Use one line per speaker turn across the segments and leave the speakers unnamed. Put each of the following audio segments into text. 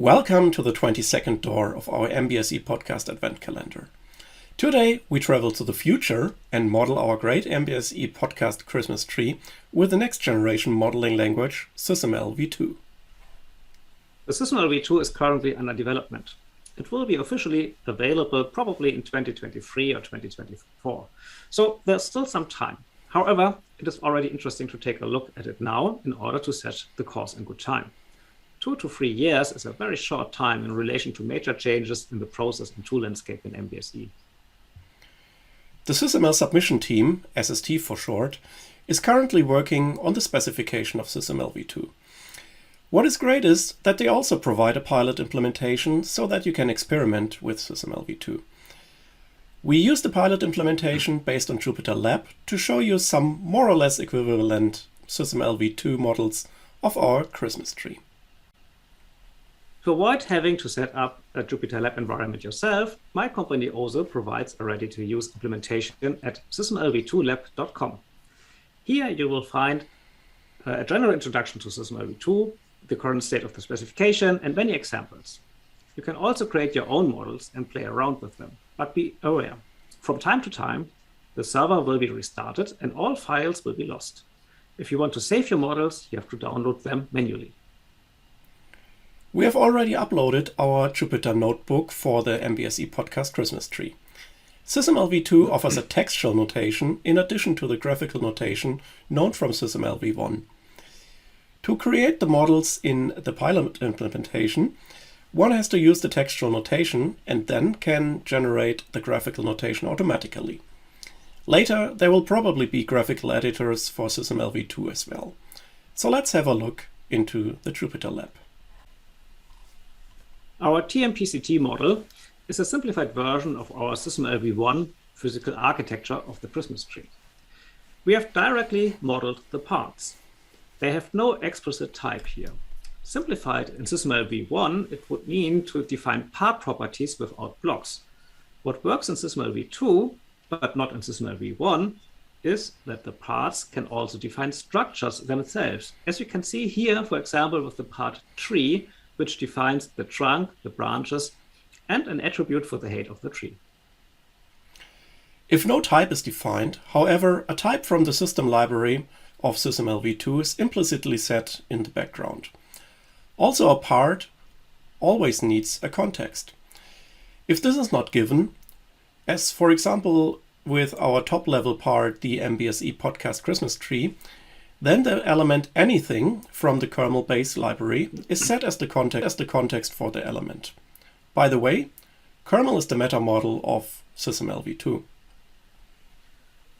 Welcome to the 22nd door of our MBSE Podcast Advent Calendar. Today we travel to the future and model our great MBSE Podcast Christmas Tree with the next generation modeling language, SysMLv2.
The SysMLv2 is currently under development. It will be officially available probably in 2023 or 2024. So there's still some time. However, it is already interesting to take a look at it now in order to set the course in good time. 2 to 3 years is a very short time in relation to major changes in the process and tool landscape in MBSE.
The SysML submission team, SST for short, is currently working on the specification of SysMLv2. What is great is that they also provide a pilot implementation so that you can experiment with SysMLv2. We use the pilot implementation based on Jupyter Lab to show you some more or less equivalent SysMLv2 models of our Christmas tree.
To avoid having to set up a Jupyter Lab environment yourself, my company also provides a ready-to-use implementation at SysMLv2Lab.com. Here you will find a general introduction to SysMLv2, the current state of the specification, and many examples. You can also create your own models and play around with them, but be aware. From time to time, the server will be restarted and all files will be lost. If you want to save your models, you have to download them manually.
We have already uploaded our Jupyter notebook for the MBSE Podcast Christmas Tree. SysMLv2 offers a textual notation in addition to the graphical notation known from SysMLv1. To create the models in the pilot implementation, one has to use the textual notation and then can generate the graphical notation automatically. Later, there will probably be graphical editors for SysMLv2 as well. So let's have a look into the Jupyter Lab.
Our tmpct model is a simplified version of our SysMLv1 physical architecture of the Christmas tree. We have directly modeled the parts. They have no explicit type here. Simplified in SysMLv1, it would mean to define part properties without blocks. What works in SysMLv2, but not in SysMLv1, is that the parts can also define structures themselves. As you can see here, for example, with the part tree, which defines the trunk, the branches, and an attribute for the height of the tree.
If no type is defined, however, a type from the system library of SysMLv2 is implicitly set in the background. Also, a part always needs a context. If this is not given, as for example with our top-level part, the MBSE Podcast Christmas Tree, then the element anything from the kernel base library is set as the context for the element. By the way, kernel is the meta model of SysMLv2.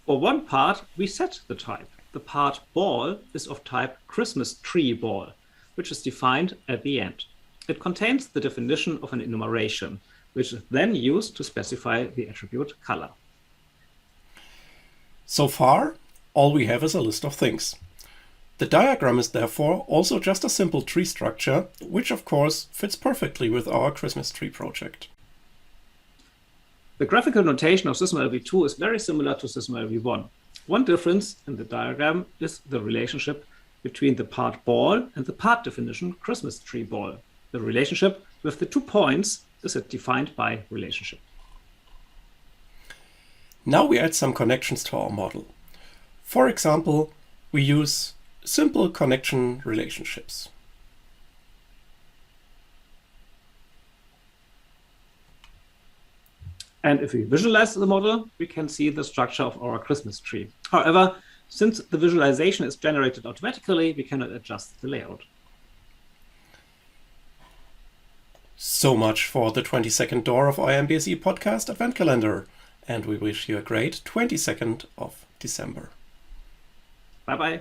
For one part, we set the type. The part ball is of type Christmas tree ball, which is defined at the end. It contains the definition of an enumeration, which is then used to specify the attribute color.
So far, all we have is a list of things. The diagram is therefore also just a simple tree structure, which of course fits perfectly with our Christmas tree project.
The graphical notation of SysMLv2 is very similar to SysMLv1. One difference in the diagram is the relationship between the part ball and the part definition Christmas tree ball. The relationship with the 2 points is defined by relationship.
Now we add some connections to our model. For example, we use simple connection relationships.
And if we visualize the model, we can see the structure of our Christmas tree. However, since the visualization is generated automatically, we cannot adjust the layout.
So much for the 22nd door of our MBSE Podcast Advent Calendar, and we wish you a great 22nd of December.
Bye-bye.